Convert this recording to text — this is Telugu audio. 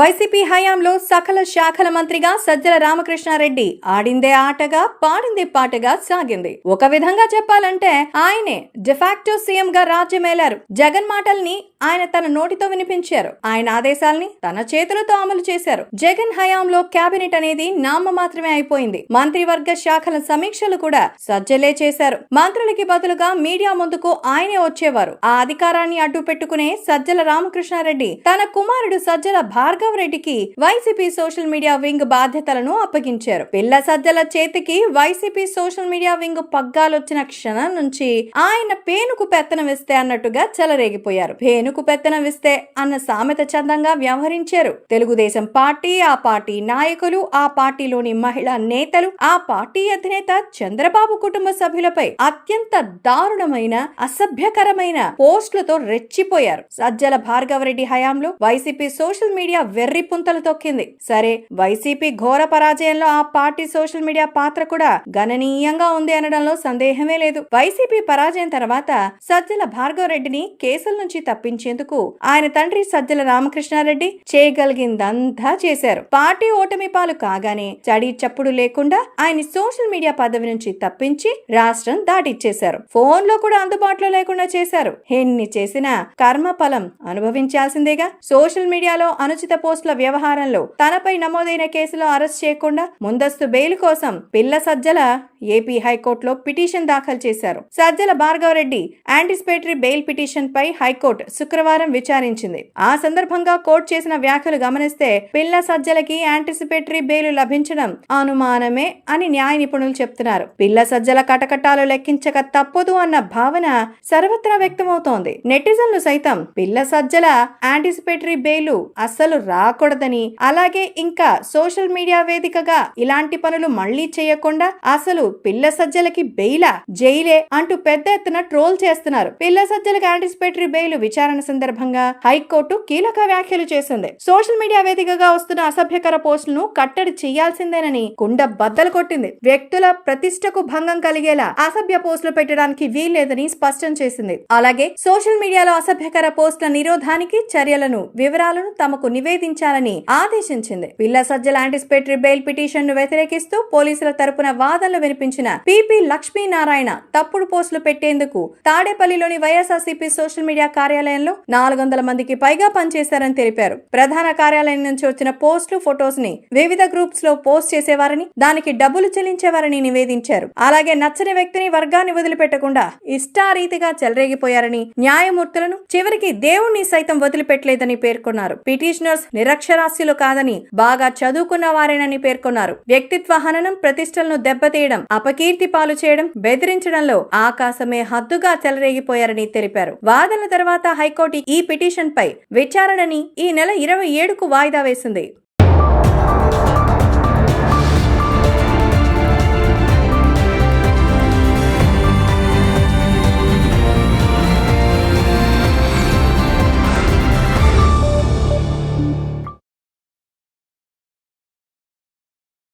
వైసీపీ హయాంలో సకల శాఖల మంత్రిగా సజ్జల రామకృష్ణారెడ్డి ఆడిందే ఆటగా పాడిందే పాటగా సాగింది. ఒక విధంగా చెప్పాలంటే ఆయనే డిఫాక్టో సీఎం గా రాజ్యమేలారు. జగన్ మాటల్ని ఆయన తన నోటితో వినిపించారు. ఆయన ఆదేశాల్ని తన చేతులతో అమలు చేశారు. జగన్ హయాంలో కేబినెట్ అనేది నామ మాత్రమే అయిపోయింది. మంత్రివర్గ శాఖల సమీక్షలు కూడా సజ్జలే చేశారు. మంత్రులకి బదులుగా మీడియా ముందుకు ఆయనే వచ్చేవారు. ఆ అధికారాన్ని అడ్డు పెట్టుకునే సజ్జల రామకృష్ణారెడ్డి తన కుమారుడు సజ్జల భార్గవ్ రెడ్డికి వైసీపీ సోషల్ మీడియా వింగ్ బాధ్యతలను అప్పగించారు. పిల్ల సజ్జల చేతికి వైసీపీ సోషల్ మీడియా వింగ్ పగ్గాలొచ్చిన క్షణం నుంచి ఆయన పేనుకు పెత్తనం ఇస్తే అన్నట్టుగా చెలరేగిపోయారు. పేనుకు పెత్తనం ఇస్తే అన్న సామెత చందంగా వ్యవహరించారు. తెలుగుదేశం పార్టీ, ఆ పార్టీ నాయకులు, ఆ పార్టీలోని మహిళా నేతలు, ఆ పార్టీ అధినేత చంద్రబాబు కుటుంబ సభ్యులపై అత్యంత దారుణమైన అసభ్యకరమైన పోస్టులతో రెచ్చిపోయారు. సజ్జల భార్గవ్ రెడ్డి హయాంలో వైసీపీ సోషల్ మీడియా వెర్రి పుంతలు తొక్కింది. సరే, వైసీపీ ఘోర పరాజయంలో ఆ పార్టీ సోషల్ మీడియా పాత్ర కూడా గణనీయంగా ఉంది అనడంలో సందేహమే లేదు. వైసీపీ పరాజయం తర్వాత సజ్జల భార్గవ్ రెడ్డిని కేసుల నుంచి తప్పించేందుకు ఆయన తండ్రి సజ్జల రామకృష్ణారెడ్డి చేయగలిగిందంతా చేశారు. పార్టీ ఓటమి పాలు కాగానే చడి చప్పుడు లేకుండా ఆయన సోషల్ మీడియా పదవి నుంచి తప్పించి రాష్ట్రం దాటిచ్చేశారు. ఫోన్ లో కూడా అందుబాటులో లేకుండా చేశారు. ఎన్ని చేసినా కర్మఫలం అనుభవించాల్సిందేగా. సోషల్ మీడియాలో అనుచిత పోస్టుల వ్యవహారంలో తనపై నమోదైన కేసులో అరెస్ట్ చేయకుండా ముందస్తు బెయిల్ కోసం పిల్ల సజ్జల ఏపీ హైకోర్టులో పిటిషన్ దాఖలు చేశారు. Sajjala Bhargav Reddy anticipatory bail petition పై హైకోర్టు శుక్రవారం విచారించింది. ఆ సందర్భంగా కోర్టు చేసిన వ్యాఖ్యలు గమనిస్తే పిల్ల సజ్జలకి యాంటిసిపేటరీ బెయిల్ లభించడం అనుమానమే అని న్యాయ నిపుణులు చెప్తున్నారు. పిల్ల సజ్జల కటకటాలు లెక్కించక తప్పదు అన్న భావన సర్వత్రా వ్యక్తమవుతోంది. నెటిజన్లు సైతం పిల్ల సజ్జల యాంటిసిపేటరీ బెయిల్ అస్సలు రాకూడదని, అలాగే ఇంకా సోషల్ మీడియా వేదికగా ఇలాంటి పనులు మళ్లీ చేయకుండా అసలు పిల్ల సజ్జలకి బెయిలా, జైలే అంటూ పెద్ద ఎత్తున ట్రోల్ చేస్తున్నారు. పిల్ల సజ్జలకి యాంటిసిపేటరీ బెయిల్ విచారణ సందర్భంగా హైకోర్టు కీలక వ్యాఖ్యలు చేసింది. సోషల్ మీడియా వేదికగా వస్తున్న అసభ్యకర పోస్టులను కట్టడి చేయాల్సిందేనని కుండ బద్దలు కొట్టింది. వ్యక్తుల ప్రతిష్టకు భంగం కలిగేలా అసభ్య పోస్టులు పెట్టడానికి వీల్లేదని స్పష్టం చేసింది. అలాగే సోషల్ మీడియాలో అసభ్యకర పోస్టుల నిరోధానికి చర్యలను, వివరాలను తమకు నివేదించాలని ఆదేశించింది. పిల్ల సజ్జల యాంటిసిపేటరీ బెయిల్ పిటిషన్ ను వ్యతిరేకిస్తూ పోలీసుల తరపున వాదనలు వినిపించిన పిపి లక్ష్మీనారాయణ తప్పుడు పోస్టులు పెట్టేందుకు తాడేపల్లిలోని వైఎస్ఆర్సీపీ సోషల్ మీడియా కార్యాలయంలో 400 మందికి పైగా పనిచేశారని తెలిపారు. ప్రధాన కార్యాలయం నుంచి వచ్చిన పోస్టులు, ఫొటోస్ ని వివిధ గ్రూప్స్ లో పోస్ట్ చేసేవారని, దానికి డబ్బులు చెల్లించేవారని నివేదించారు. అలాగే నచ్చని వ్యక్తిని, వర్గాన్ని వదిలిపెట్టకుండా ఇష్టారీతిగా చెలరేగిపోయారని, న్యాయమూర్తులను చివరికి దేవుణ్ణి సైతం వదిలిపెట్టలేదని పేర్కొన్నారు. పిటిషనర్స్ నిరక్షరాస్యులు కాదని, బాగా చదువుకున్న వారేనని పేర్కొన్నారు. వ్యక్తిత్వ హననం, ప్రతిష్టలను దెబ్బతీయడం, అపకీర్తి పాలు చేయడం, బెదిరించడంలో ఆకాశమే హద్దుగా చెలరేగిపోయారని తెలిపారు. వాదనల తర్వాత హైకోర్టు ఈ పిటిషన్ పై విచారణని ఈ నెల 27కు వాయిదా వేసింది.